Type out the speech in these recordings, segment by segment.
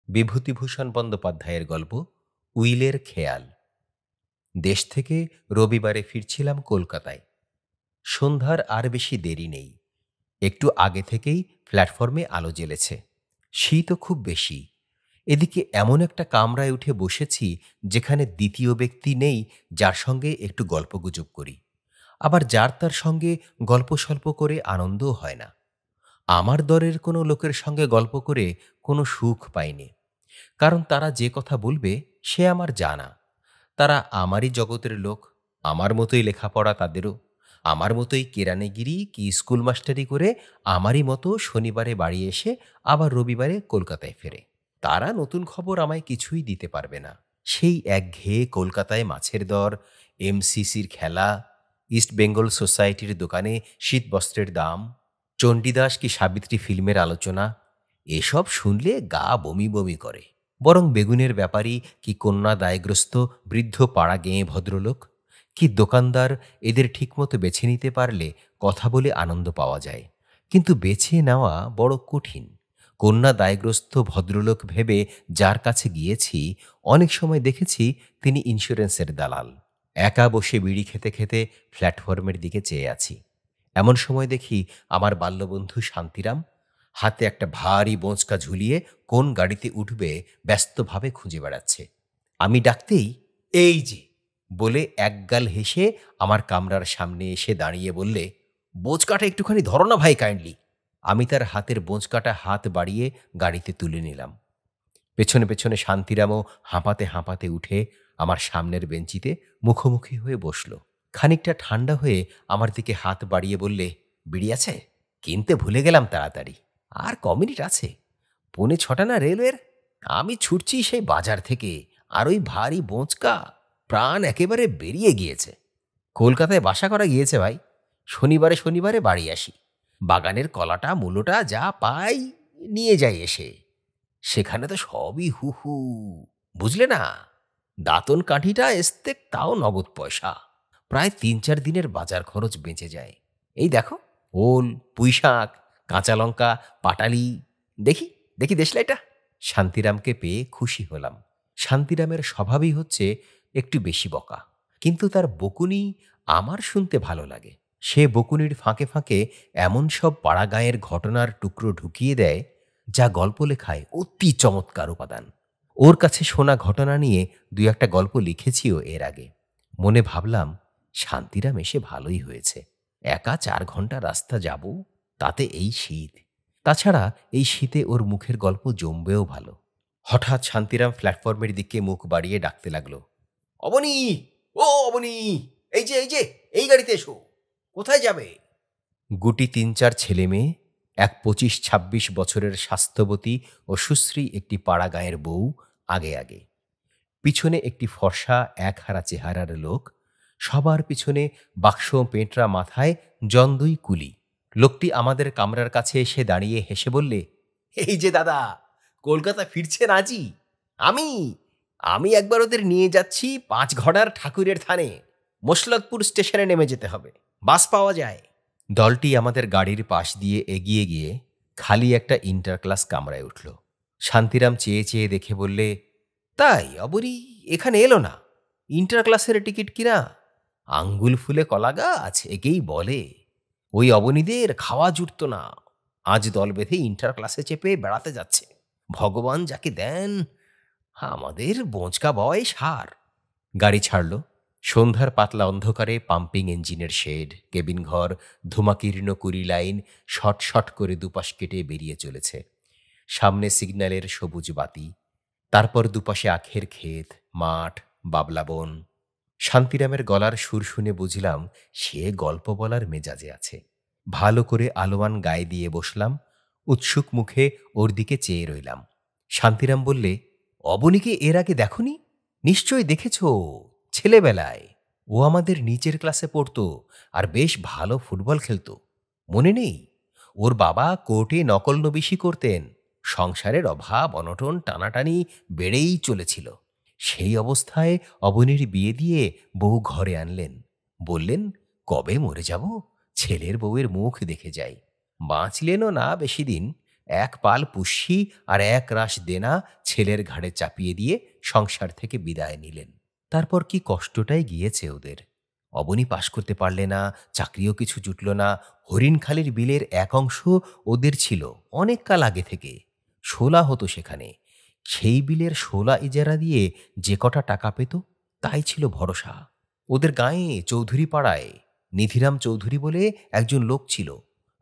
বিভূতিভূষণ বন্দ্যোপাধ্যায়ের গল্প উইলের খেয়াল। দেশ থেকে রবিবারে ফিরছিলাম কলকাতায়। সন্ধ্যার আর বেশি দেরি নেই। একটু আগে থেকেই প্ল্যাটফর্মে আলো জ্বেলেছে। শীতও খুব বেশি। এদিকে এমন একটা কামরায় উঠে বসেছি যেখানে দ্বিতীয় ব্যক্তি নেই যার সঙ্গে একটু গল্পগুজব করি। আবার যার তার সঙ্গে গল্প স্বল্প করে আনন্দও হয় না। আমার দরের কোনো লোকের সঙ্গে গল্প করে কোনো সুখ পাইনি। কারণ তারা যে কথা বলবে সে আমার জানা। তারা আমারই জগতের লোক। আমার মতোই লেখাপড়া তাদেরও। আমার মতোই কেরানিগিরি কি স্কুল মাস্টারি করে আমারই মতো শনিবারে বাড়ি এসে আবার রবিবারে কলকাতায় ফেরে। তারা নতুন খবর আমায় কিছুই দিতে পারবে না। সেই একঘেয়ে কলকাতায় মাছের দর, এমসিসির খেলা, ইস্ট বেঙ্গল সোসাইটির দোকানে শীতবস্ত্রের দাম, চণ্ডীদাস কি সাবিত্রী ফিল্মের আলোচনা, এসব শুনলে গা বমি বমি করে। বরং বেগুনের ব্যাপারী কি কন্যা দায়গ্রস্ত বৃদ্ধ পাড়া গেঁয়ে ভদ্রলোক, কি দোকানদার, এদের ঠিকমতো বেছে নিতে পারলে কথা বলে আনন্দ পাওয়া যায়। কিন্তু বেছে নেওয়া বড় কঠিন। কন্যা দায়গ্রস্ত ভদ্রলোক ভেবে যার কাছে গিয়েছি, অনেক সময় দেখেছি তিনি ইন্স্যুরেন্সের দালাল। একা বসে বিড়ি খেতে খেতে প্ল্যাটফর্মের দিকে চেয়ে আছি। এমন সময় দেখি আমার বাল্যবন্ধু শান্তিরাম হাতে একটা ভারী বোঁচকা ঝুলিয়ে কোন গাড়িতে উঠবে ব্যস্তভাবে খুঁজে বেড়াচ্ছে। আমি ডাকতেই এই যে বলে একগাল হেসে আমার কামরার সামনে এসে দাঁড়িয়ে বললে, বোঁচকাটা একটুখানি ধরো না ভাই কাইন্ডলি। আমি তার হাতের বোঁচকাটা হাত বাড়িয়ে গাড়িতে তুলে নিলাম। পেছনে পেছনে শান্তিরামও হাঁপাতে হাঁপাতে উঠে আমার সামনের বেঞ্চিতে মুখোমুখি হয়ে বসল। খানিকটা ঠান্ডা হয়ে আমার দিকে হাত বাড়িয়ে বললে, বিড়ি আছে? কিনতে ভুলে গেলাম তাড়াতাড়ি। আর ক মিনিট আছে? 6:45 না রেলওয়ের? আমি ছুটছি সেই বাজার থেকে, আর ওই ভারী বোঁচকা, প্রাণ একেবারে বেরিয়ে গিয়েছে। কলকাতায় বাসা করা গিয়েছে ভাই। শনিবারে শনিবারে বাড়ি আসি। বাগানের কলাটা মূলোটা যা পাই নিয়ে যাই এসে। সেখানে তো সবই হু হু, বুঝলে না? দাঁতন কাঠিটা এস্তেক তাও নগদ পয়সা। প্রায় 3-4 দিনের বাজার খরচ বেঁচে যায়। এই দেখো, ওল, পুঁইশাক, কাঁচা লঙ্কা, পাটালি। দেখি দেখি দেশলাইটা। শান্তিরামকে পেয়ে খুশি হলাম। শান্তিরামের স্বভাবই হচ্ছে একটু বেশি বকা, কিন্তু তার বকুনি আমার শুনতে ভালো লাগে। সে বকুনির ফাঁকে ফাঁকে এমন সব পাড়া গাঁয়ের ঘটনার টুকরো ঢুকিয়ে দেয় যা গল্প লেখায় অতি চমৎকার উপাদান। ওর কাছে শোনা ঘটনা নিয়ে 2-1টা গল্প লিখেছিও এর আগে। মনে ভাবলাম, শান্তিরাম এসে ভালোই হয়েছে। একা 4 ঘন্টা রাস্তা যাব, তাতে এই শীত। তাছাড়া এই শীতে ওর মুখের গল্প জমবেও ভালো। হঠাৎ শান্তিরাম প্ল্যাটফর্মের দিকে মুখ বাড়িয়ে ডাকতে লাগলো, অবনী, ও অবনী, এই যে এই যে এই গাড়িতে এসো। কোথায় যাবে? গুটি 3-4 ছেলে মেয়ে, এক 25-26 বছরের স্বাস্থ্যবতী ও সুশ্রী একটি পাড়া গাঁয়ের বউ আগে আগে, পিছনে একটি ফর্সা একহারা চেহারার লোক, সবার পিছনে বাক্স পেঁটরা মাথায় জন্দুই কুলি। লোকটি আমাদের কামরার কাছে এসে দাঁড়িয়ে হেসে বললে, এই যে দাদা, কলকাতা ফিরছেন আজই? আমি আমি একবার ওদের নিয়ে যাচ্ছি 5 ঘড়ার ঠাকুরের থানে। মসলতপুর স্টেশনে নেমে যেতে হবে, বাস পাওয়া যায়। দলটি আমাদের গাড়ির পাশ দিয়ে এগিয়ে গিয়ে খালি একটা ইন্টার ক্লাস কামরায় উঠল। শান্তিরাম চেয়ে চেয়ে দেখে বললে, তাই অবরি এখানে এলো না? ইন্টার ক্লাসের টিকিট কিনা? আঙ্গুল ফুলে কলা গাছ একেই বলে। ওই অবনীদের খাওয়া জুটত না, আজ দল বেঁধে ইন্টার ক্লাসে চেপে বেড়াতে যাচ্ছে। ভগবান যাকে দেন, আমাদের বোঁচকা বয় সার। গাড়ি ছাড়ল। সন্ধ্যার পাতলা অন্ধকারে পাম্পিং ইঞ্জিনের শেড, কেবিন ঘর, ধূমাকীর্ণ কুড়ি লাইন শট শট করে দুপাশ কেটে বেরিয়ে চলেছে। সামনে সিগন্যালের সবুজ বাতি, তারপর দুপাশে আখের ক্ষেত, মাঠ, বাবলা বন। শান্তিরামের গলার সুর শুনে বুঝলাম সে গল্প বলার মেজাজে আছে। ভালো করে আলোয়ান গায়ে দিয়ে বসলাম, উৎসুক মুখে ওর দিকে চেয়ে রইলাম। শান্তিরাম বললে, অবনীকে এর আগে দেখনি? নিশ্চয়ই দেখেছ, ছেলেবেলায়। ও আমাদের নিচের ক্লাসে পড়তো আর বেশ ভালো ফুটবল খেলতো। মনে নেই? ওর বাবা কোর্টে নকল নবিশি করতেন। সংসারের অভাব অনটন টানাটানি বেড়েই চলেছিল। সেই অবস্থায় অবনীর বিয়ে দিয়ে বউ ঘরে আনলেন। বললেন, কবে মরে যাব, ছেলের বউয়ের মুখ দেখে যাই। বাঁচলেনও না বেশি দিন, এক পাল পুষ্যি আর এক রাশ দেনা ছেলের ঘাড়ে চাপিয়ে দিয়ে সংসার থেকে বিদায় নিলেন। তারপর কি কষ্টটাই গিয়েছে ওদের। অবনী পাশ করতে পারলে না, চাকরিও কিছু জুটল না। হরিণখালির বিলের এক অংশ ওদের ছিল অনেক কাল আগে থেকে। শোলা হতো সেখানে। সেই বিলের শোলা ইজারা দিয়ে যে কটা টাকা পেত তাই ছিল ভরসা। ওদের গাঁয়ে চৌধুরী পাড়ায় নিধিরাম চৌধুরী বলে একজন লোক ছিল।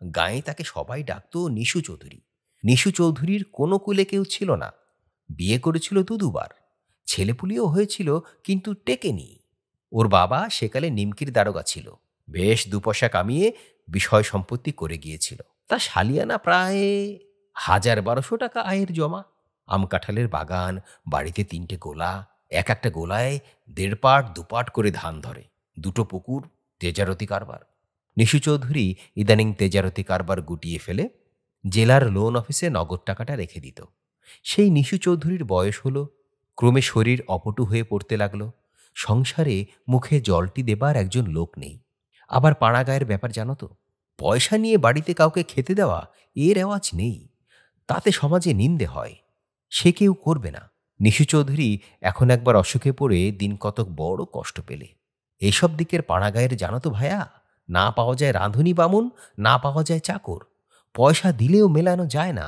গাঁয়ে তাকে সবাই ডাকত নিশু চৌধুরী। নিশু চৌধুরীর কোনো কুলে কেউ ছিল না। বিয়ে করেছিল দুবার, ছেলেপুলিও হয়েছিল, কিন্তু টেকেনি। ওর বাবা সেকালে নিমকির দারোগা ছিল। বেশ দুপয়সা কামিয়ে বিষয় সম্পত্তি করে গিয়েছিল। তা সালিয়ানা প্রায় ১,০০০-১,২০০ আয়ের জমা। আম কাঁঠালের বাগান, বাড়িতে ৩টে গোলা, এক একটা গোলায় ১.৫ পাট ২ পাট করে ধান ধরে, ২টো পুকুর, তেজারতি কারবার। নিশু চৌধুরী ইদানিং তেজারতি কারবার গুটিয়ে ফেলে জেলার লোন অফিসে নগদ টাকাটা রেখে দিত। সেই নিশু চৌধুরীর বয়স হলো, ক্রমে শরীর অপটু হয়ে পড়তে লাগল। সংসারে মুখে জলটি দেবার একজন লোক নেই। আবার পাড়াগাঁয়ের ব্যাপার জানো তো, পয়সা নিয়ে বাড়িতে কাউকে খেতে দেওয়া এর রেওয়াজ নেই। তাতে সমাজে নিন্দে হয়, সে কেউ করবে না। নিশু চৌধুরী এখন একবার অসুখে পড়ে দিন কতক বড় কষ্ট পেলে। এইসব দিকের পাড়াগাঁয়ের জানো তো ভায়া, না পাওয়া যায় রাঁধুনি বামুন, না পাওয়া যায় চাকর। পয়সা দিলেও মেলানো যায় না।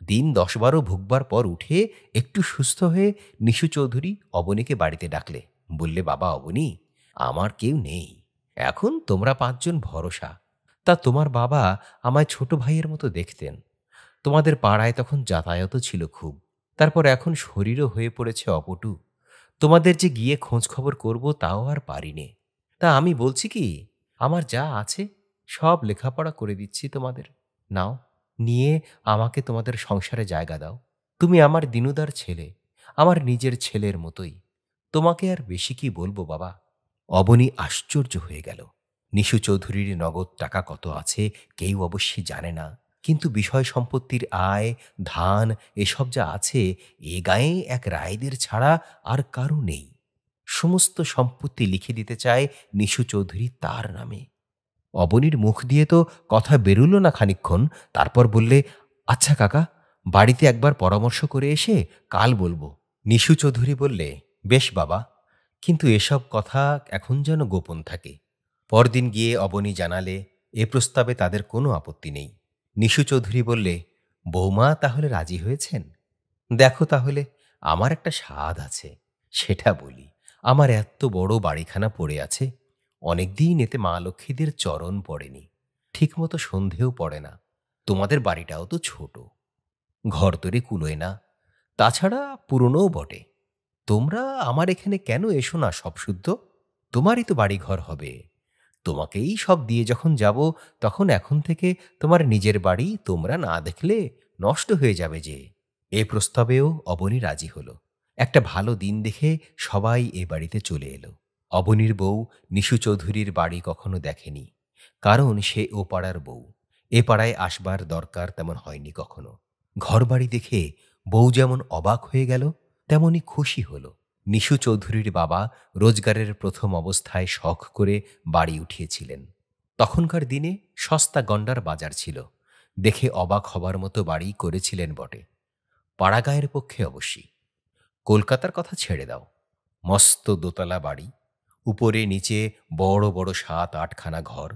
দিন ১০-১২ ভুগবার পর উঠে একটু সুস্থ হয়ে নিশু চৌধুরী অবনীকে বাড়িতে ডাকলে। বললে, বাবা অবনী, আমার কেউ নেই, এখন তোমরা ৫ জন ভরসা। তা তোমার বাবা আমায় ছোট ভাইয়ের মতো দেখতেন। তোমাদের পাড়ায় তখন যাতায়াতও ছিল খুব। তারপর এখন শরীরও হয়ে পড়েছে অপটু। তোমাদের যে গিয়ে খোঁজ খবর করব তাও আর পারিনে। তা আমি বলছি কি, আমার যা আছে সব লেখাপড়া করে দিচ্ছি তোমাদের। নাও, নিয়ে আমাকে তোমাদের সংসারে জায়গা দাও। তুমি আমার দিনুদার ছেলে, আমার নিজের ছেলের মতোই। তোমাকে আর বেশি কি বলবো বাবা। অবনী আশ্চর্য হয়ে গেল। নিশু চৌধুরীর নগদ টাকা কত আছে কেউ অবশ্যই জানে না, কিন্তু বিষয় সম্পত্তির আয়, ধান এসব যা আছে এ গায়ে এক রায়দের ছাড়া আর কারো নেই। সমস্ত সম্পত্তি লিখে দিতে চায় নিশু চৌধুরী তার নামে। অবনীর মুখ দিয়ে তো কথা বেরুল না খানিকক্ষণ। তারপর বললে, আচ্ছা কাকা, বাড়িতে একবার পরামর্শ করে এসে কাল বলবো। নিশু চৌধুরী বললে, বেশ বাবা, কিন্তু এসব কথা এখন যেন গোপন থাকে। পরদিন গিয়ে অবনী জানালে এ প্রস্তাবে তাদের কোনো আপত্তি নেই। নিশু চৌধুরী বললে, বৌমা তাহলে রাজি হয়েছেন? দেখো তাহলে, আমার একটা সাধ আছে, সেটা বলি। আমার এত বড় বাড়িখানা পড়ে আছে, অনেকদিন এতে মা লক্ষ্মীদের চরণ পড়েনি, ঠিকমতো সন্ধেও পড়ে না। তোমাদের বাড়িটাও তো ছোট, ঘর তরে কুলোয় না, তাছাড়া পুরনোও বটে। তোমরা আমার এখানে কেন এসো না সব শুদ্ধ? তোমারই তো বাড়িঘর হবে। তোমাকেই সব দিয়ে যখন যাব, তখন এখন থেকে তোমার নিজের বাড়ি তোমরা না দেখলে নষ্ট হয়ে যাবে যে। এ প্রস্তাবেও অবনী রাজি হল। একটা ভালো দিন দেখে সবাই এ বাড়িতে চলে এলো। অবনীর বউ নিশু চৌধুরীর বাড়ি কখনো দেখেনি, কারণ সে ও পাড়ার বউ। এ পাড়ায় আসবার দরকার তেমন হয়নি কখনো। ঘরবাড়ি দেখে বউ যেমন অবাক হয়ে গেল, তেমনি খুশি হল। নিশু চৌধুরীর বাবা রোজগারের প্রথম অবস্থায় শখ করে বাড়ি উঠিয়েছিলেন। তখনকার দিনে সস্তা গন্ডার বাজার ছিল, দেখে অবাক হবার মতো বাড়ি করেছিলেন বটে। পাড়াগাঁয়ের পক্ষে অবশ্যই। কলকাতার কথা ছেড়ে দাও, মস্ত দোতলা বাড়ি, উপরে নিচে বড় বড় ৭-৮খানা ঘর,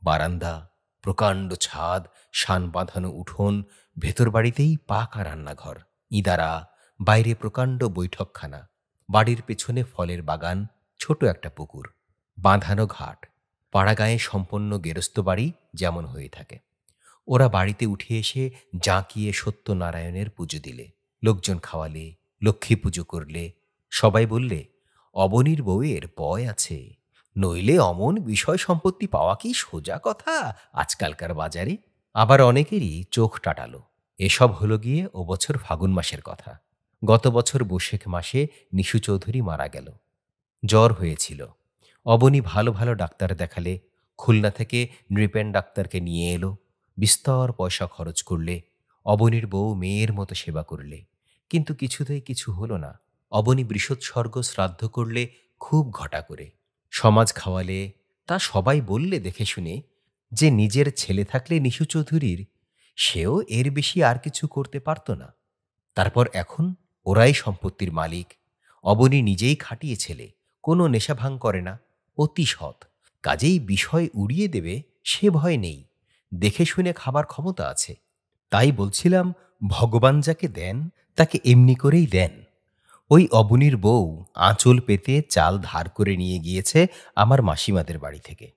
বারান্দা, প্রকাণ্ড ছাদ, শান বাঁধানো উঠোন, ভেতর বাড়িতেই পাকা রান্নাঘর, ইদারা, বাইরে প্রকাণ্ড বৈঠকখানা, বাড়ির পেছনে ফলের বাগান, ছোট একটা পুকুর, বাঁধানো ঘাট। পাড়াগাঁয়ে সম্পন্ন গেরস্ত বাড়ি যেমন হয়ে থাকে। ওরা বাড়িতে উঠে এসে জাঁকিয়ে সত্যনারায়ণের পুজো দিলে, লোকজন খাওয়ালে, লক্ষ্মী পুজো করলে। সবাই বললে, অবনীর বউয়ের পয় আছে, নইলে অমন বিষয় সম্পত্তি পাওয়া কি সোজা কথা আজকালকার বাজারে? আবার অনেকেরই চোখ টাটালো। এসব হলো গিয়ে ও বছর ফাগুন মাসের কথা। গত বছর বৈশাখ মাসে নিশু চৌধুরী মারা গেল। জ্বর হয়েছিল। অবনী ভালো ভালো ডাক্তার দেখালে, খুলনা থেকে নৃপেন ডাক্তারকে নিয়ে এলো। বিস্তর পয়সা খরচ করলে, অবনীর বউ মেয়ের মতো সেবা করলে, কিন্তু কিছুতেই কিছু হলো না। অবনী বৃষৎসর্গ শ্রাদ্ধ করলে খুব ঘটা করে, সমাজ খাওয়ালে। তা সবাই বললে দেখে শুনে যে নিজের ছেলে থাকলে নিশু চৌধুরীর সেও এর বেশি আর কিছু করতে পারত না। তারপর এখন ওরাই সম্পত্তির মালিক। অবনী নিজেই খাটিয়ে ছেলে, কোনো নেশাভাং করে না, অতি সৎ। কাজেই বিষয় উড়িয়ে দেবে সে ভয় নেই, দেখে শুনে খাবার ক্ষমতা আছে। তাই বলছিলাম, ভগবান যাকে দেন তাকে এমনি করেই দেন। ওই অবনীর বউ আঁচল পেতে চাল ধার করে নিয়ে গিয়েছে আমার মাসিমাদের বাড়ি থেকে।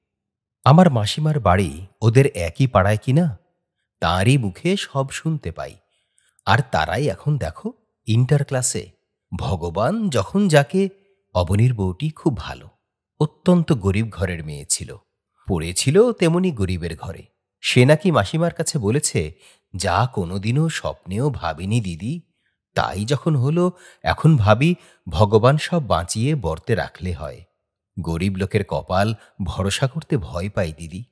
আমার মাসিমার বাড়ি ওদের একই পাড়ায় কিনা, তাঁরই মুখে সব শুনতে পাই। আর তারাই এখন দেখো ইন্টার ক্লাসে। ভগবান যখন যাকে। অবনীর বউটি খুব ভালো, অত্যন্ত গরিব ঘরের মেয়ে ছিল, পড়েছিল তেমনি গরিবের ঘরে। সে নাকি মাসিমার কাছে বলেছে, যা কোনোদিনও স্বপ্নেও ভাবিনি দিদি, তাই যখন হলো এখন ভাবি ভগবান সব বাঁচিয়ে বর্তে রাখলে হয়। গরিব লোকের কপাল ভরসা করতে ভয় পাই দিদি।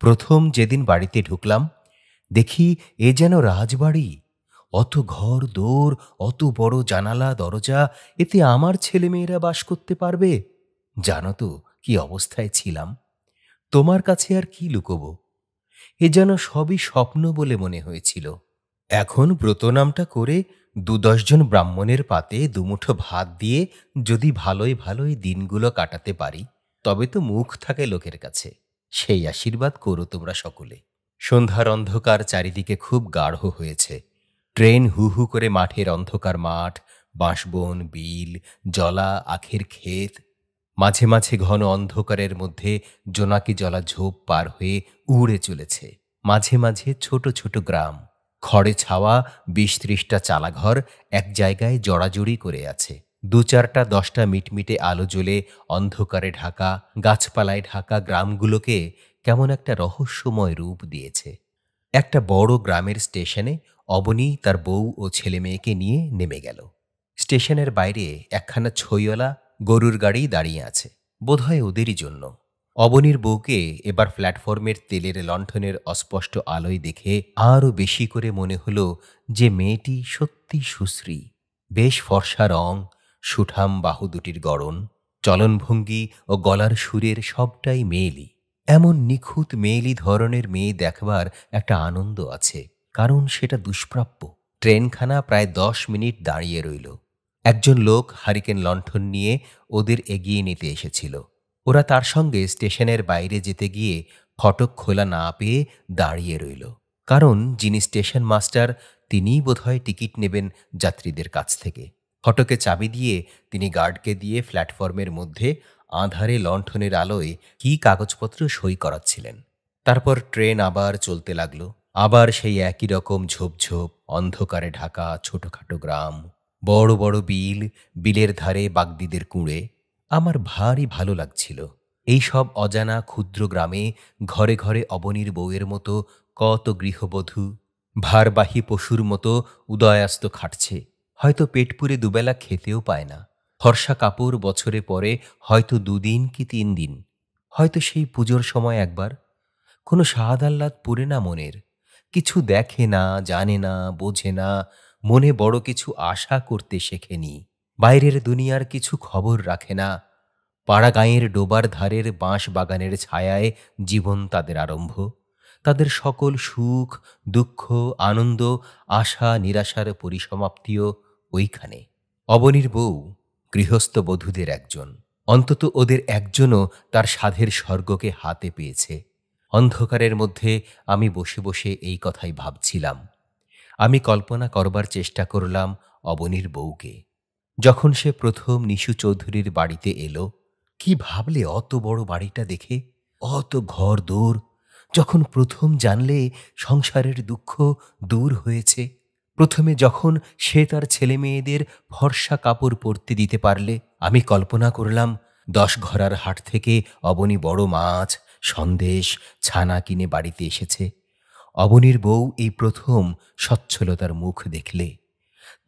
প্রথম যেদিন বাড়িতে ঢুকলাম, দেখি এ যেন রাজবাড়ি। অত ঘর দোর, অত বড় জানালা দরজা, এতে আমার ছেলেমেয়েরা বাস করতে পারবে? জানো তো কি অবস্থায় ছিলাম। তোমার কাছে আর কি লুকোবো, এ যেন সবই স্বপ্ন বলে মনে হয়েছিল। এখন ব্রত নামটা করে ২-১০ জন ব্রাহ্মণের পাতে দুমুঠো ভাত দিয়ে যদি ভালোই ভালোই দিনগুলো কাটাতে পারি, তবে তো মুখ থাকে লোকের কাছে। সেই আশীর্বাদ করো তোমরা সকলে। সন্ধ্যার অন্ধকার চারিদিকে খুব গাঢ় হয়েছে। ট্রেন হু হু করে মাঠের অন্ধকার মাঠ, বাঁশবন, বিল, জলা, আখের ক্ষেত, মাঝে মাঝে ঘন অন্ধকারের মধ্যে জোনাকি জলা ঝোপ পার হয়ে উড়ে চলেছে। মাঝে মাঝে ছোট ছোট গ্রাম, খড়ে ছাওয়া ২০-৩০টা চালাঘর এক জায়গায় জড়াজড়ি করে আছে। ২-৪টা ১০টা মিটমিটে আলো জ্বলে অন্ধকারে ঢাকা, গাছপালায় ঢাকা গ্রামগুলোকে কেমন একটা রহস্যময় রূপ দিয়েছে। একটা বড় গ্রামের স্টেশনে অবনী তার বউ ও ছেলে মেয়েকে নিয়ে নেমে গেল। স্টেশনের বাইরে একখানা ছইওয়ালা গরুর গাড়ি দাঁড়িয়ে আছে, বোধহয় ওদেরই জন্য। অবনীর বউকে এবার প্ল্যাটফর্মের তেলের লণ্ঠনের অস্পষ্ট আলোয় দেখে আরও বেশি করে মনে হলো যে মেয়েটি সত্যি সুশ্রী। বেশ ফর্সা রং, সুঠাম বাহু দুটির গড়ন, চলনভঙ্গি ও গলার সুরের সবটাই মেয়েলি। এমন নিখুঁত মেয়েলি ধরনের মেয়ে দেখবার একটা আনন্দ আছে, কারণ সেটা দুষ্প্রাপ্য। ট্রেনখানা প্রায় ১০ মিনিট দাঁড়িয়ে রইল। একজন লোক হারিকেন লণ্ঠন নিয়ে ওদের এগিয়ে নিতে এসেছিল। ওরা তার সঙ্গে স্টেশনের বাইরে যেতে গিয়ে ফটক খোলা না পেয়ে দাঁড়িয়ে রইল, কারণ যিনি স্টেশন মাস্টার তিনিই বোধহয় টিকিট নেবেন যাত্রীদের কাছ থেকে। ফটকে চাবি দিয়ে তিনি গার্ডকে দিয়ে প্ল্যাটফর্মের মধ্যে আঁধারে লণ্ঠনের আলোয় কি কাগজপত্র সই করাচ্ছিলেন। তারপর ট্রেন আবার চলতে লাগলো। আবার সেই একই রকম ঝোপঝোপ অন্ধকারে ঢাকা ছোটখাটো গ্রাম, বড় বড় বিল, বিলের ধারে বাগদিদের কুঁড়ে। আমার ভারী ভালো লাগছিল। এই সব অজানা ক্ষুদ্র গ্রামে ঘরে ঘরে অবনীর বউয়ের মতো কত গৃহবধূ ভারবাহী পশুর মতো উদয়াস্ত খাটছে। হয়তো পেট পুরে দুবেলা খেতেও পায় না। ফর্সা কাপড় বছরে পরে হয়তো ২ দিন কি ৩ দিন, হয়তো সেই পুজোর সময় একবার। কোনো স্বাদ আহ্লাদ পুরে না মনের, কিছু দেখে না, জানে না, বোঝে না, মনে বড় কিছু আশা করতে শেখেনি। বাইরের দুনিয়ার কিছু খবর রাখে না। পাড়া গাঁয়ের ডোবার ধারের বাঁশ বাগানের ছায়ায় জীবন তাদের আরম্ভ। তাদের সকল সুখ দুঃখ আনন্দ আশা নিরাশার পরিসমাপ্তিও ওইখানে। অবনীর বউ গৃহস্থ বধূদের একজন, অন্তত ওদের একজনও তার সাধের স্বর্গকে হাতে পেয়েছে। অন্ধকারের মধ্যে আমি বসে বসে এই কথাই ভাবছিলাম। আমি কল্পনা করবার চেষ্টা করলাম অবনীর বউকে। যখন সে প্রথম নিশু চৌধুরীর বাড়িতে এলো, কি ভাবলে অত বড় বাড়িটা দেখে, অত ঘর দোর? যখন প্রথম জানলে সংসারের দুঃখ দূর হয়েছে, প্রথমে যখন সে তার ছেলে মেয়েদের ফর্সা কাপড় পরতে দিতে পারলে, আমি কল্পনা করলাম ১০ ঘরার হাট থেকে অবনী বড় মাছ, সন্দেশ, ছানা কিনে বাড়িতে এসেছে। অবনীর বউ এই প্রথম সচ্ছলতার মুখ দেখলে।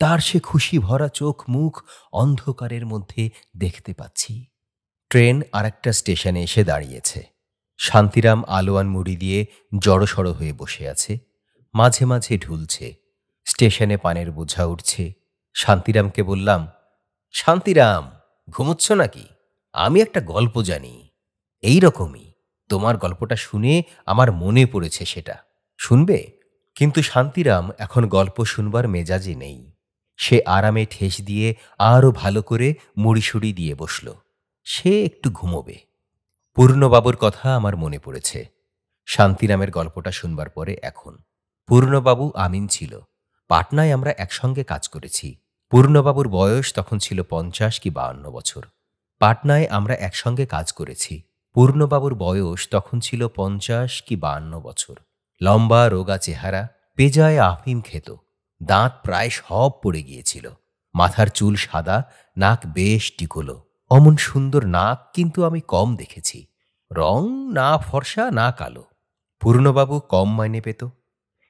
তার সে খুশি ভরা চোখ মুখ অন্ধকারের মধ্যে দেখতে পাচ্ছি। ট্রেন আরেকটা স্টেশনে এসে দাঁড়িয়েছে। শান্তিরাম আলোয়ান মুড়ি দিয়ে জড়সড় হয়ে বসে আছে, মাঝে মাঝে ঢুলছে। স্টেশনে পানের বোঝা উঠছে। শান্তিরামকে বললাম, শান্তিরাম, ঘুমোচ্ছ নাকি? আমি একটা গল্প জানি, এই রকমই। তোমার গল্পটা শুনে আমার মনে পড়েছে সেটা। শুনবে? কিন্তু শান্তিরাম এখন গল্প শুনবার মেজাজে নেই। সে আরামে ঠেস দিয়ে আরও ভালো করে মুড়িসুড়ি দিয়ে বসল। সে একটু ঘুমোবে। পূর্ণবাবুর কথা আমার মনে পড়েছে শান্তিরামের গল্পটা শুনবার পরে এখন। পূর্ণবাবু আমিন ছিল। পাটনায় আমরা একসঙ্গে কাজ করেছি। পূর্ণবাবুর বয়স তখন ছিল ৫০ কি ৫২ বছর। পাটনায় আমরা একসঙ্গে কাজ করেছি। পূর্ণবাবুর বয়স তখন ছিল ৫০ কি ৫২ বছর। লম্বা রোগা চেহারা, পেজায় আফিম খেত, দাঁত প্রায় সব পড়ে গিয়েছিল, মাথার চুল সাদা, নাক বেশ টিকলো। অমন সুন্দর নাক কিন্তু আমি কম দেখেছি। রং না ফর্সা না কালো। পূর্ণবাবু কম মাইনে পেত।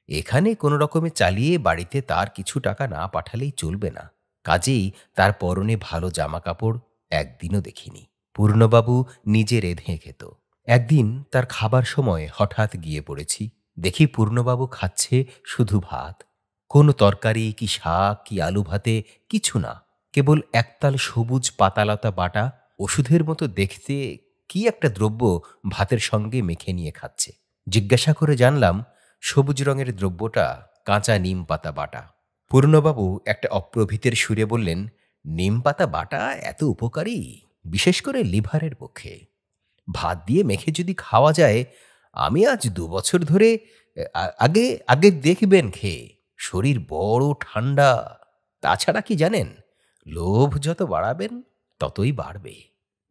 এখানে কোনো রকমে চালিয়ে বাড়িতে তার কিছু টাকা না পাঠালেই চলবে না। কাজেই তার পরনে ভালো জামা কাপড় একদিনও দেখিনি। পূর্ণবাবু নিজে রেঁধে খেত। একদিন তার খাবার সময় হঠাৎ গিয়ে পড়েছি। দেখি পূর্ণবাবু খাচ্ছে শুধু ভাত। কোনো তরকারি কি শাক কি আলু ভাতে কিছু না, কেবল একতাল সবুজ পাতালতা বাটা ওষুধের মতো দেখতে কি একটা দ্রব্য ভাতের সঙ্গে মেখে নিয়ে খাচ্ছে। জিজ্ঞাসা করে জানলাম সবুজ রঙের দ্রব্যটা কাঁচা নিম পাতা বাটা। পূর্ণবাবু একটা অপ্রভৃতের সুরে বললেন, নিম পাতা বাটা এত উপকারী, বিশেষ করে লিভারের পক্ষে। ভাত দিয়ে মেখে যদি খাওয়া যায়, আমি আজ ২ বছর ধরে আগে আগে দেখবেন খেয়ে শরীর বড় ঠান্ডা। তাছাড়া কি জানেন, লোভ যত বাড়াবেন ততই বাড়বে।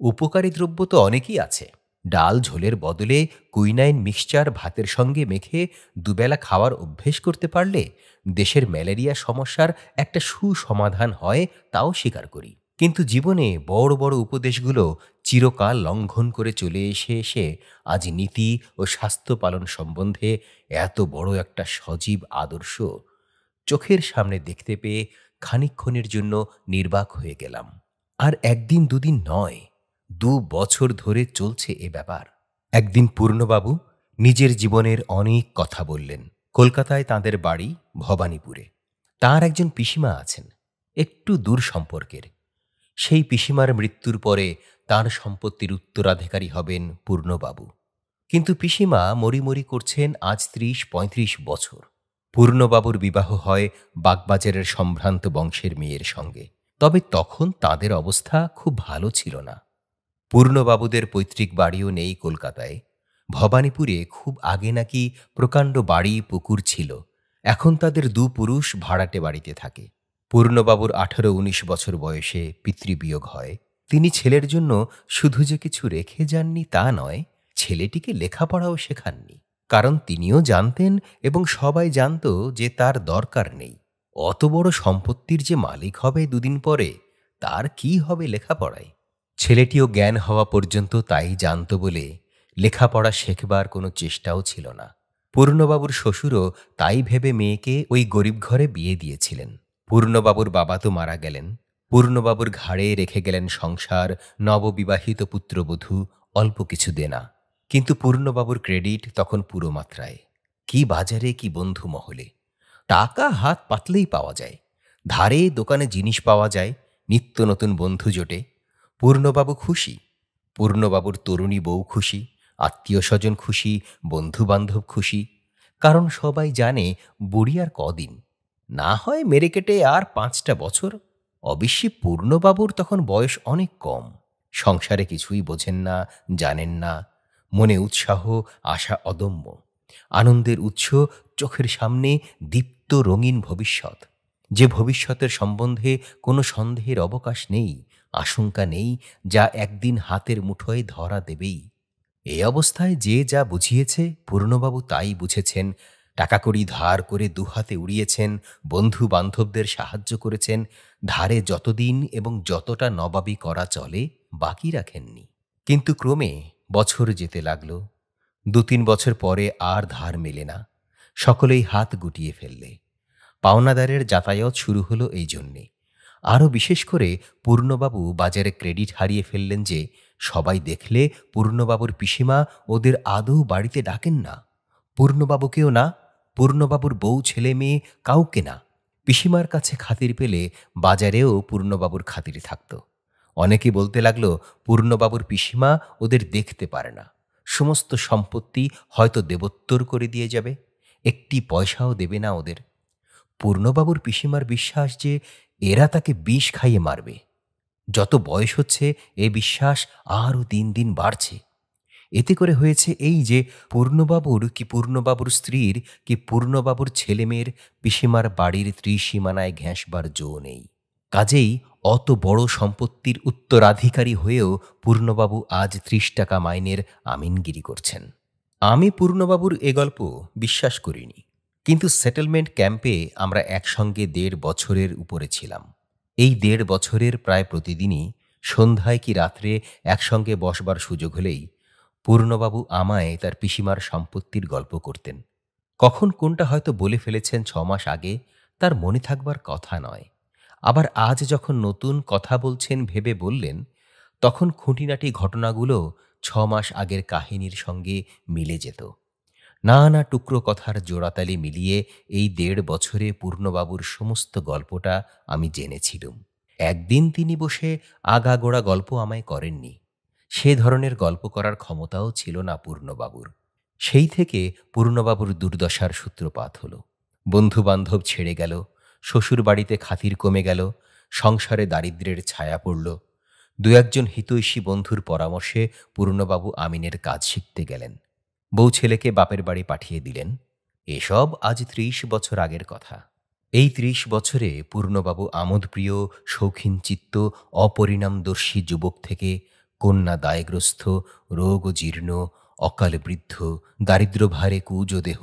উপকারী দ্রব্য তো অনেকই আছে। ডাল ঝোলের বদলে কুইনাইন মিক্সচার ভাতের সঙ্গে মেখে দুবেলা খাওয়ার অভ্যেস করতে পারলে দেশের ম্যালেরিয়া সমস্যার একটা সুসমাধান হয়, তাও স্বীকার করি। কিন্তু জীবনে বড় বড় উপদেশগুলো চিরকাল লঙ্ঘন করে চলে এসে এসে আজ নীতি ও স্বাস্থ্য পালন সম্বন্ধে এত বড় একটা সজীব আদর্শ চোখের সামনে দেখতে পেয়ে খানিকক্ষণের জন্য নির্বাক হয়ে গেলাম। আর একদিন দুদিন নয়, ২ বছর ধরে চলছে এ ব্যাপার। একদিন পূর্ণবাবু নিজের জীবনের অনেক কথা বললেন। কলকাতায় তাঁদের বাড়ি ভবানীপুরে। তাঁর একজন পিসিমা আছেন, একটু দূর সম্পর্কের। সেই পিসিমার মৃত্যুর পরে তাঁর সম্পত্তির উত্তরাধিকারী হবেন পূর্ণবাবু। কিন্তু পিসিমা মরিমরি করছেন আজ ৩০-৩৫ বছর। পূর্ণবাবুর বিবাহ হয় বাগবাজারের সম্ভ্রান্ত বংশের মেয়ের সঙ্গে। তবে তখন তাদের অবস্থা খুব ভালো ছিল না। পূর্ণবাবুদের পৈতৃক বাড়িও নেই কলকাতায়। ভবানীপুরে খুব আগে নাকি প্রকাণ্ড বাড়ি পুকুর ছিল। এখন তাদের ২ পুরুষ ভাড়াটে বাড়িতে থাকে। পূর্ণবাবুর ১৮-১৯ বছর বয়সে পিতৃবিয়োগ হয়। তিনি ছেলের জন্য শুধু যে কিছু রেখে যাননি তা নয়, ছেলেটিকে লেখাপড়াও শেখাননি। কারণ তিনিও জানতেন এবং সবাই জানত যে তার দরকার নেই। অত বড় সম্পত্তির যে মালিক হবে দুদিন পরে, তার কি হবে লেখাপড়ায়? ছেলেটিও জ্ঞান হওয়া পর্যন্ত তাই জানত বলে লেখাপড়া শেখবার কোনো চেষ্টাও ছিল না। পূর্ণবাবুর শ্বশুরও তাই ভেবে মেয়েকে ওই গরিব ঘরে বিয়ে দিয়েছিলেন। পূর্ণবাবুর বাবা তো মারা গেলেন। পূর্ণবাবুর ঘাড়ে রেখে গেলেন সংসার, নববিবাহিত পুত্রবধূ, অল্প কিছু দেনা। কিন্তু পূর্ণবাবুর ক্রেডিট তখন পুরো মাত্রায়। কি বাজারে কি বন্ধু মহলে টাকা হাত পাতলেই পাওয়া যায়। ধারে দোকানে জিনিস পাওয়া যায়, নিত্য নতুন বন্ধু জোটে। পূর্ণবাবু খুশি, পূর্ণবাবুর তরুণী বউ খুশি, আত্মীয় স্বজন খুশি, বন্ধু বান্ধব খুশি। কারণ সবাই জানে বুড়ি আর কদিন, না হয় মেরে কেটে আর ৫টা বছর। অবশ্যই পূর্ণবাবুর তখন বয়স অনেক কম। সংসারে কিছুই বোঝেন না, জানেন না। মনে উৎসাহ, আশা অদম্য। আনন্দের উৎস, চোখের সামনে দীপ্ত রঙিন ভবিষ্যৎ। যে ভবিষ্যতের সম্বন্ধে কোনো সন্দেহের অবকাশ নেই, আশঙ্কা নেই, যা একদিন হাতের মুঠোয় ধরা দেবেই। এই অবস্থায় যে যা বুঝিয়েছে পূর্ণবাবু তাই বুঝেছেন। টাকাকড়ি ধার করে দুহাতে উড়িয়েছেন, বন্ধু বান্ধবদের সাহায্য করেছেন, ধারে যতদিন এবং যতটা নবাবি করা চলে বাকি রাখেননি। কিন্তু ক্রমে বছর যেতে লাগল। ২-৩ বছর পরে আর ধার মেলে না। সকলেই হাত গুটিয়ে ফেললে। পাওনাদারের যাতায়াত শুরু হলো এই জন্যে। আরও বিশেষ করে পূর্ণবাবু বাজারে ক্রেডিট হারিয়ে ফেললেন যে সবাই দেখলে পূর্ণবাবুর পিসিমা ওদের আদৌ বাড়িতে ডাকেন না। পূর্ণবাবুকেও না, পূর্ণবাবুর বউ ছেলে মেয়ে কাউকে না। পিসিমার কাছে খাতির পেলে বাজারেও পূর্ণবাবুর খাতির থাকত। অনেকে বলতে লাগলো পূর্ণবাবুর পিসিমা ওদের দেখতে পারে না, সমস্ত সম্পত্তি হয়তো দেবোত্তর করে দিয়ে যাবে। একটি পয়সাও দেবে না ওদের। পূর্ণবাবুর পিসিমার বিশ্বাস যে এরা তাকে বিষ খাইয়ে মারবে। যত বয়স হচ্ছে এ বিশ্বাস আরও দিন দিন বাড়ছে। এতে করে হয়েছে এই যে পূর্ণবাবুর কি পূর্ণবাবুর স্ত্রীর কি পূর্ণবাবুর ছেলেমেয়ের পিসিমার বাড়ির ত্রিসীমানায় ঘেঁষবার জো নেই। কাজেই অত বড় সম্পত্তির উত্তরাধিকারী হয়েও পূর্ণবাবু আজ ৩০ টাকা মাইনের আমিনগিরি করছেন। আমি পূর্ণবাবুর এ গল্প বিশ্বাস করিনি, কিন্তু সেটেলমেন্ট ক্যাম্পে আমরা একসঙ্গে ১.৫ বছরের উপরে ছিলাম। এই ১.৫ বছরের প্রায় প্রতিদিনই সন্ধ্যায় কি রাত্রে একসঙ্গে বসবার সুযোগ হলেই পূর্ণবাবু আমায় তার পিসিমার সম্পত্তির গল্প করতেন। কখন কোনটা হয়তো বলে ফেলেছেন ৬ মাস আগে, তার মনে থাকবার কথা নয়। আবার আজ যখন নতুন কথা বলছেন ভেবে বললেন, তখন খুঁটিনাটি ঘটনাগুলো ৬ মাস আগের কাহিনীর সঙ্গে মিলে যেত। নানা টুকরো কথার জোড়াতালি মিলিয়ে এই ১.৫ বছরে পূর্ণবাবুর সমস্ত গল্পটা আমি জেনেছিলুম। একদিন তিনি বসে আগাগোড়া গল্প আমায় করেননি। সে ধরনের গল্প করার ক্ষমতাও ছিল না পূর্ণবাবুর। সেই থেকে পূর্ণবাবুর দুর্দশার সূত্রপাত হল। বন্ধুবান্ধব ছেড়ে গেল, শ্বশুরবাড়িতে খাতির কমে গেল, সংসারে দারিদ্র্যের ছায়া পড়ল। দু একজন হিতৈষী বন্ধুর পরামর্শে পূর্ণবাবু আমিনের কাজ শিখতে গেলেন। বউ ছেলেকে বাপের বাড়ি পাঠিয়ে দিলেন। এসব আজ ৩০ বছর আগের কথা। এই ৩০ বছরে পূর্ণবাবু আমোদপ্রিয়, শৌখিনচিত্ত, অপরিণামদর্শী যুবক থেকে কন্যা দায়গ্রস্ত, রোগ জীর্ণ, অকাল বৃদ্ধ, দারিদ্র্যভারে কুজ দেহ,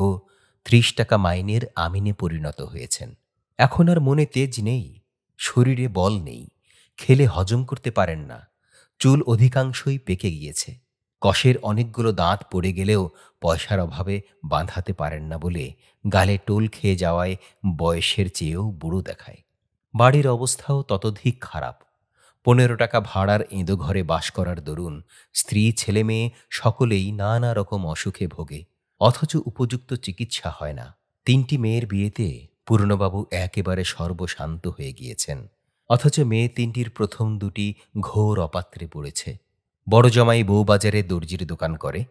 ৩০ টাকা মাইনের আমিনে পরিণত হয়েছেন। এখন আর মনে তেজ নেই, শরীরে বল নেই, খেলে হজম করতে পারেন না, চুল অধিকাংশই পেকে গিয়েছে। কষের অনেকগুলো দাঁত পড়ে গেলেও পয়সার অভাবে বাঁধাতে পারেন না বলে গালে টোল খেয়ে যাওয়ায় বয়সের চেয়েও বুড়ো দেখায়। বাড়ির অবস্থাও ততোধিক খারাপ। ১৫ টাকা ভাড়ার এঁদো ঘরে বাস করার দরুন স্ত্রী ছেলেমেয়ে সকলেই নানা রকম অসুখে ভোগে, অথচ উপযুক্ত চিকিৎসা হয় না। ৩টি মেয়ের বিয়েতে পূর্ণবাবু একেবারে সর্বশান্ত হয়ে গিয়েছেন, অথচ মেয়ে ৩টির প্রথম ২টি ঘোর অপাত্রে পড়েছে। বড় জামাই বউবাজারে দর্জির দোকান করে,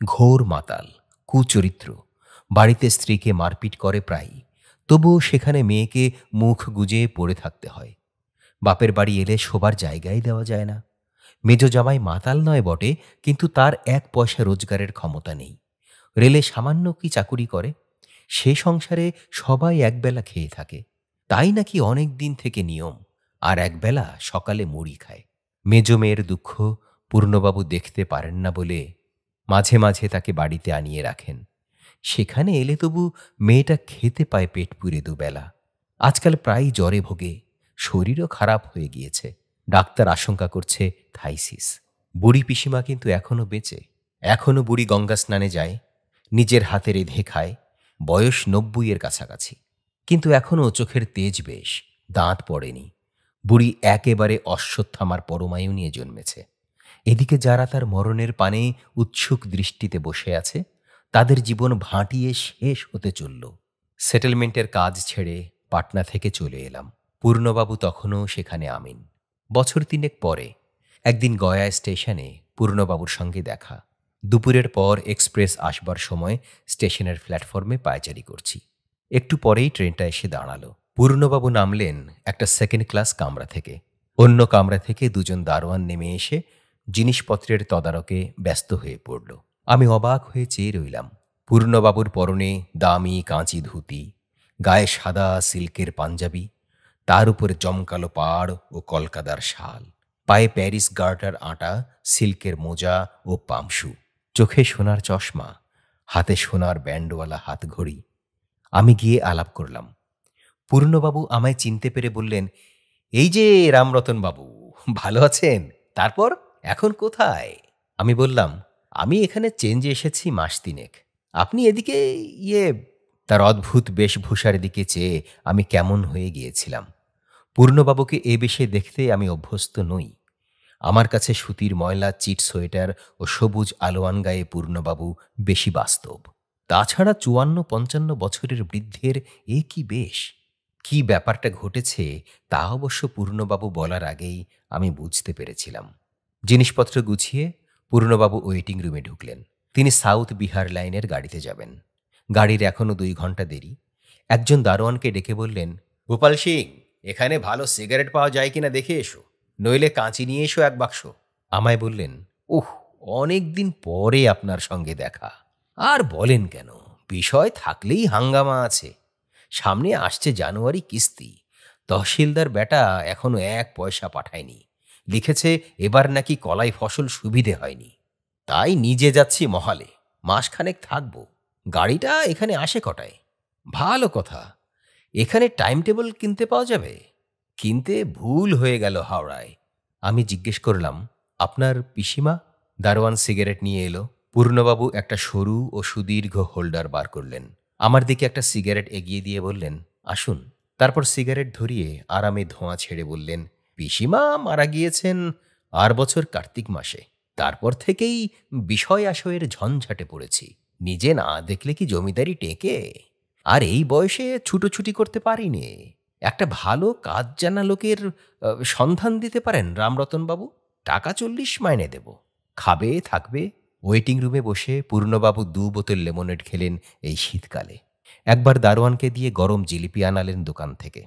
ঘোর মাতাল, কুচরিত্র, বাড়িতে স্ত্রীকে মারপিট করে প্রায়ই, তবুও সেখানে মেয়েকে মুখ গুজে পড়ে থাকতে হয়। বাপের বাড়ি এলে শোবার জায়গাই দেওয়া যায় না। মেজ জামাই মাতাল নয় বটে, কিন্তু তার ১ পয়সা রোজগারের ক্ষমতা নেই। রেলে সামান্য কি চাকুরি করে। সে সংসারে সবাই একবেলা খেয়ে থাকে, তাই নাকি অনেক দিন থেকে নিয়ম, আর একবেলা সকালে মুড়ি খায়। মেজ মেয়ের দুঃখ পূর্ণবাবু দেখতে পারেন না বলে মাঝে মাঝে তাকে বাড়িতে আনিয়ে রাখেন। সেখানে এলে তবু মেয়েটা খেতে পায় পেট পুরে দুবেলা। আজকাল প্রায়ই জ্বরে ভোগে, শরীরও খারাপ হয়ে গিয়েছে। ডাক্তার আশঙ্কা করছে থাইসিস। বুড়ি পিসিমা কিন্তু এখনো বেঁচে, এখনো বুড়ি গঙ্গা স্নানে যায়, নিজের হাতে রেঁধে খায়, বয়স ৯০-এর কাছাকাছি, কিন্তু এখনো চোখের তেজ বেশ, দাঁত পড়েনি। বুড়ি একেবারে অশ্বত্থামার পরমায়ু নিয়ে জন্মেছে। এদিকে যারা তার মরণের পানে উৎসুক দৃষ্টিতে বসে আছে, তাদের জীবন ভাঁটিয়ে শেষ হতে চলল। সেটেলমেন্টের কাজ ছেড়ে পাটনা থেকে চলে এলাম। পূর্ণবাবু তখনও সেখানে আমিন। বছর ৩ পরে একদিন গয়া স্টেশনে পূর্ণবাবুর সঙ্গে দেখা। দুপুরের পর এক্সপ্রেস আসবার সময় স্টেশনের প্ল্যাটফর্মে পায়চারি করছি। একটু পরেই ট্রেনটা এসে দাঁড়ালো। পূর্ণবাবু নামলেন একটা সেকেন্ড ক্লাস কামরা থেকে। অন্য কামরা থেকে দুজন দারোয়ান নেমে এসে জিনিসপত্রের তদারকে ব্যস্ত হয়ে পড়ল। আমি অবাক হয়ে চেয়ে রইলাম। পূর্ণবাবুর পরনে দামি কাঁচি ধুতি, গায়ে সাদা সিল্কের পাঞ্জাবি, তার উপর জমকালো পাড় ও কলকাতার শাল, পায়ে প্যারিস গার্টার আঁটা সিল্কের মোজা ও পামশু, চোখে সোনার চশমা, হাতে সোনার ব্যান্ডওয়ালা হাতঘড়ি। আমি গিয়ে আলাপ করলাম। পূর্ণবাবু আমায় চিনতে পেরে বললেন, এই যে রামরতন বাবু, ভালো আছেন? তারপর এখন কোথায়? আমি বললাম, আমি এখানে চেঞ্জে এসেছি মাস ৩। আপনি এদিকে তার অদ্ভুত বেশভূষার দিকে চেয়ে আমি কেমন হয়ে গিয়েছিলাম। পূর্ণবাবুকে এ বেশে দেখতে আমি অভ্যস্ত নই। আমার কাছে সুতির ময়লা চিট সোয়েটার ও সবুজ আলোয়ান গায়ে পূর্ণবাবু বেশি বাস্তব। তাছাড়া ৫৪-৫৫ বছরের বৃদ্ধের এ কি বেশ! কি ব্যাপারটা ঘটেছে তা অবশ্য পূর্ণবাবু বলার আগেই আমি বুঝতে পেরেছিলাম। জিনিসপত্র গুছিয়ে পূর্ণবাবু ওয়েটিং রুমে ঢুকলেন। তিনি সাউথ বিহার লাইনের গাড়িতে যাবেন। গাড়ির এখনো 2 ঘন্টা দেরি। একজন দারোয়ানকে ডেকে বললেন, গোপাল সিং, এখানে ভালো সিগারেট পাওয়া যায় কিনা দেখে এসো, নইলে কাঁচি নিয়ে এসো 1 বাক্স। আমায় বললেন, উহ, অনেক দিন পরে আপনার সঙ্গে দেখা। আর বলেন কেন, বিষয় থাকলেই হাঙ্গামা আছে। সামনে আসছে জানুয়ারি কিস্তি, তহসিলদার বেটা এখনো 1 পয়সা পাঠায়নি। লিখেছে এবার নাকি কলাই ফসল সুবিধে হয়নি। তাই নিজে যাচ্ছি মহালে, মাসখানেক থাকবো। গাড়িটা এখানে আসে কটায়? ভালো কথা, এখানে টাইম টেবিল কিনতে পাওয়া যাবে? কিনতে ভুল হয়ে গেল হাওড়ায়। আমি জিজ্ঞেস করলাম, আপনার পিসিমা? দারোয়ান সিগারেট নিয়ে এলো। পূর্ণবাবু একটা সরু ও সুদীর্ঘ হোল্ডার বার করলেন, আমার দিকে একটা সিগারেট এগিয়ে দিয়ে বললেন, আসুন। তারপর সিগারেট ধরিয়ে আরামে ধোঁয়া ছেড়ে বললেন, পিসিমা মারা গিয়েছেন আর বছর কার্তিক মাসে। তারপর থেকেই বিষয় আশয়ের ঝঞ্ঝাটে পড়েছি। নিজে না দেখলে কি জমিদারি টেকে? আর এই বয়সে ছুটোছুটি করতে পারিনি। একটা ভালো কাজ জানা লোকের সন্ধান দিতে পারেন রামরতনবাবু? টাকা 40 মাইনে দেব, খাবে থাকবে। ওয়েটিং রুমে বসে পূর্ণবাবু 2 বোতল লেমনেড খেলেন এই শীতকালে। একবার দারোয়ানকে দিয়ে গরম জিলিপি আনালেন দোকান থেকে,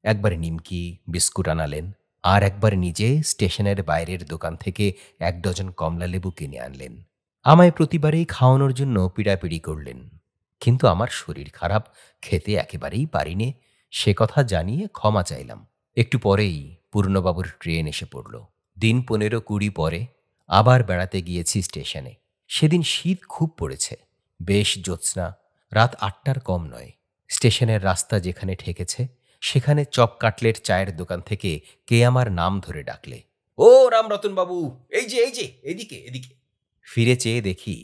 একবার নিমকি বিস্কুট আনালেন, আর একবার নিজে স্টেশনের বাইরের দোকান থেকে 1 ডজন কমলা লেবু কিনে আনলেন। আমায় প্রতিবারেই খাওয়ানোর জন্য পিড়াপিড়ি করলেন, কিন্তু আমার শরীর খারাপ, খেতে একেবারেই পারিনে। সে কথা জানিয়ে ক্ষমা চাইলাম। একটু পরেই পূর্ণবাবুর ট্রেন এসে পড়ল। দিন 15-20 পরে আবার বেড়াতে গিয়েছি স্টেশনে। সেদিন শীত খুব পড়েছে, বেশ জ্যোৎস্না, রাত 8টার কম নয়। স্টেশনের রাস্তা যেখানে ঠেকেছে সেখানে চপ কাটলেট চায়ের দোকান থেকে কে আমার নাম ধরে ডাকলে, ও রামরতনবাবু, এই যে এদিকে এদিকে। ফিরে চেয়ে দেখি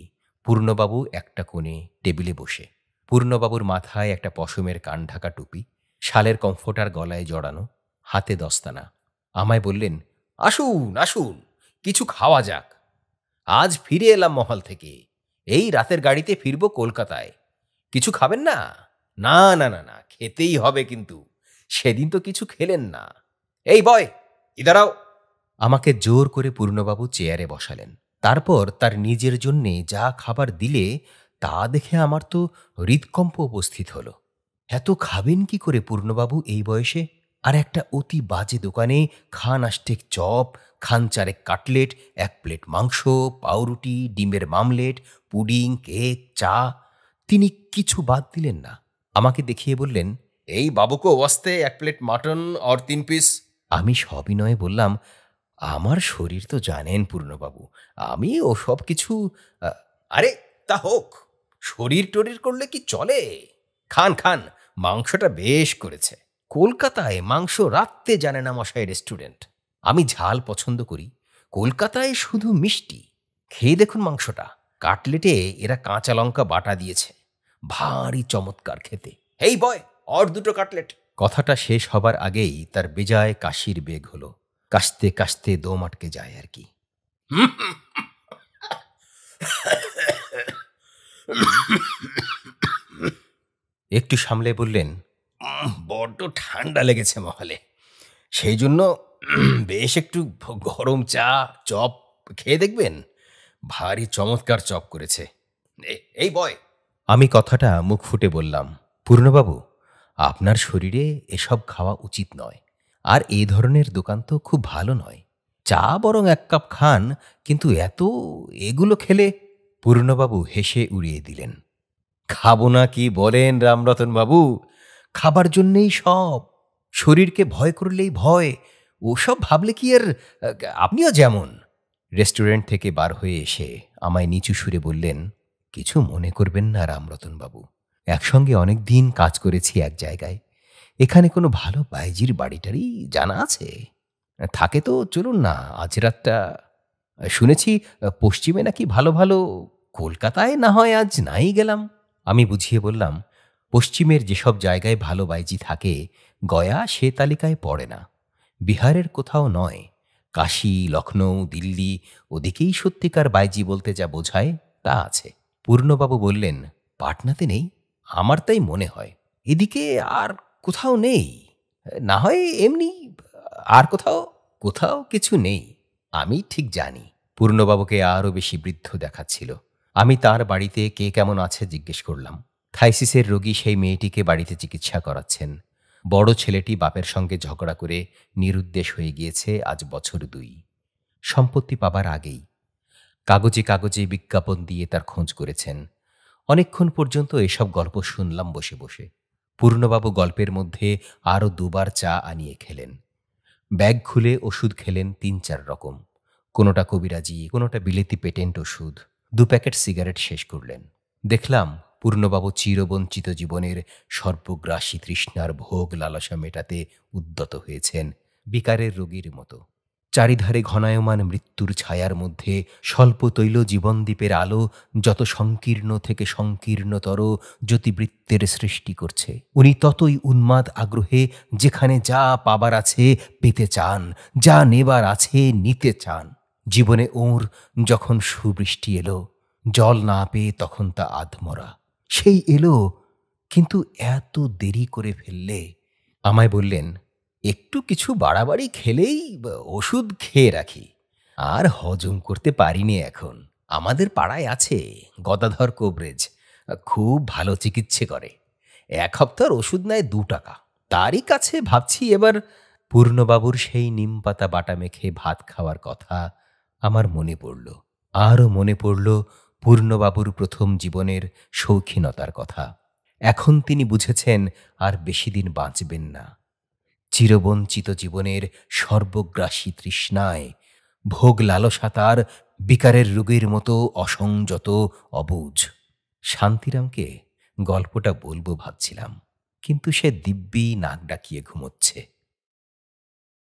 পূর্ণবাবু একটা কোণে টেবিলে বসে। পূর্ণবাবুর মাথায় একটা পশমের কান ঢাকা টুপি, শালের কমফোর্টার গলায় জড়ানো, হাতে দস্তানা। আমায় বললেন, আসুন আসুন, কিছু খাওয়া যাক। আজ ফিরে এলাম মহল থেকে, এই রাতের গাড়িতে ফিরব কলকাতায়। কিছু খাবেন না? না না না না, খেতেই হবে, কিন্তু সেদিন তো কিছু খেলেন না। এই বয়, ইদারাও। আমাকে জোর করে পূর্ণবাবু চেয়ারে বসালেন। তারপর তার নিজের জন্যে যা খাবার দিলে তা দেখে আমার তো হৃৎকম্প উপস্থিত হলো। এত খাবেন কি করে পূর্ণবাবু এই বয়সে? আর একটা অতি বাজে দোকানে খান আষ্টেক চপ, খান 4 কাটলেট, 1 প্লেট মাংস, পাউরুটি, ডিমের মামলেট, পুডিং, কেক, চা। তিনি কিছু বাদ দিলেন না। আমাকে দেখিয়ে বললেন, এই বাবুকো ওয়াস্তে 1 প্লেট মাটন আর 3 পিস। আমি সবিনয়ে বললাম, আমার শরীর তো জানেন পূর্ণবাবু, আমি ওসব কিছু। আ, আরে তা হোক, শরীর টরির করলে কি চলে? খান খান, মাংসটা বেশ করেছে। কলকাতায় মাংস রাখতে জানে না মশাই রেস্টুরেন্ট। আমি ঝাল পছন্দ করি, কলকাতায় শুধু মিষ্টি। খেয়ে দেখুন মাংসটা, কাটলেটে এরা কাঁচা লঙ্কা বাটা দিয়েছে, ভারী চমৎকার খেতে। এই বয়, আর 2টো কাটলেট। কথাটা শেষ হবার আগেই তার বেজায় কাশির বেগ হলো। কাশতে কাশতে দম আটকে যায় আর কি। একটু সামলে বললেন, বড্ড ঠান্ডা লেগেছে মহলে, সেই জন্য বেশ একটু গরম চা চপ খেয়ে দেখবেন, ভারী চমৎকার চপ করেছে। এই বয়। আমি কথাটা মুখ ফুটে বললাম, পূর্ণবাবু, আপনার শরীরে এসব খাওয়া উচিত নয়, আর এই ধরনের দোকান তো খুব ভালো নয়। চা বরং 1 কাপ খান, কিন্তু এগুলো খেলে। পূর্ণবাবু হেসে উড়িয়ে দিলেন, খাবো না কি বলেন রামরতনবাবু? খাবার জন্যেই সব। শরীরকে ভয় করলেই ভয়, ওসব ভাবলে কি আর। আপনিও যেমন। রেস্টুরেন্ট থেকে বার হয়ে এসে আমায় নিচু সুরে বললেন, কিছু মনে করবেন না রামরতনবাবু, একসঙ্গে অনেক দিন কাজ করেছি এক জায়গায়। এখানে কোনো ভালো বাইজির বাড়িটারি জানা আছে? থাকে তো চলুন না আজ রাতটা। শুনেছি পশ্চিমে নাকি ভালো ভালো। কলকাতায় না হয় আজ নাই গেলাম। আমি বুঝিয়ে বললাম, পশ্চিমের যেসব জায়গায় ভালো বাইজি থাকে গয়া সে তালিকায় পড়ে না। বিহারের কোথাও নয়, কাশী, লখনৌ, দিল্লি, ওদিকেই সত্যিকার বাইজি বলতে যা বোঝায় তা আছে। পূর্ণবাবু বললেন, পাটনাতে নেই? আমার তাই মনে হয়। এদিকে আর কোথাও নেই? না হয় এমনি আর কোথাও। কোথাও কিছু নেই, আমি ঠিক জানি। পূর্ণবাবুকে আরও বেশি বৃদ্ধ দেখাচ্ছিল। আমি তার বাড়িতে কে কেমন আছে জিজ্ঞেস করলাম। থাইসিসের রোগী সেই মেয়েটিকে বাড়িতে চিকিৎসা করাচ্ছেন। বড় ছেলেটি বাপের সঙ্গে ঝগড়া করে নিরুদ্দেশ হয়ে গিয়েছে আজ বছর ২। সম্পত্তি পাবার আগেই কাগজে কাগজে বিজ্ঞাপন দিয়ে তার খোঁজ করেছেন। অনেকক্ষণ পর্যন্ত এসব গল্প শুনলাম বসে বসে। পূর্ণবাবু গল্পের মধ্যে আরও ২বার চা আনিয়ে খেলেন। ব্যাগ খুলে ওষুধ খেলেন ৩-৪ রকম। কোনোটা কবিরাজি, কোনোটা বিলেতি পেটেন্ট ওষুধ। ২ প্যাকেট সিগারেট শেষ করলেন। দেখলাম পূর্ণবাবু চিরবঞ্চিত জীবনের সর্বগ্রাসী তৃষ্ণার ভোগ লালসা মেটাতে উদ্যত হয়েছেন বিকারের রোগীর মতো। চারিধারে ঘনায়মান মৃত্যুর ছায়ার মধ্যে স্বল্পতৈল জীবনদীপের আলো যত সংকীর্ণ থেকে সংকীর্ণতর জ্যোতিবৃত্তের সৃষ্টি করছে, উনি ততই উন্মাদ আগ্রহে যেখানে যা পাবার আছে পেতে চান, যা নেবার আছে নিতে চান। জীবনে ওঁর যখন সুবৃষ্টি এলো, জল না পেয়ে তখন তা আধমরা। সেই এলো, কিন্তু এত দেরি করে ফেললে। আমায় বললেন, একটু কিছু বাড়াবাড়ি খেলেই ওষুধ খেয়ে রাখি, আর হজম করতে পারিনি এখন। আমাদের পাড়ায় আছে গদাধর কোবরেজ, খুব ভালো চিকিৎসে করে। ১ সপ্তাহর ওষুধ নেয় ২ টাকা। তারই কাছে ভাবছি এবার। পূর্ণবাবুর সেই নিমপাতা বাটা মেখে ভাত খাওয়ার কথা আমার মনে পড়ল। আরও মনে পড়ল পূর্ণবাবুর প্রথম জীবনের শৌখিনতার কথা। এখন তিনি বুঝেছেন আর বেশি দিন বাঁচবেন না। চিরবঞ্চিত জীবনের সর্বগ্রাসী তৃষ্ণায় ভোগ লালসা তার বিকারের রোগীর মতো অসংযত, অবুঝ। শান্তিরামকে গল্পটা বলবো ভাবছিলাম, কিন্তু সে দিব্যি নাক ডাকিয়ে ঘুমোচ্ছে।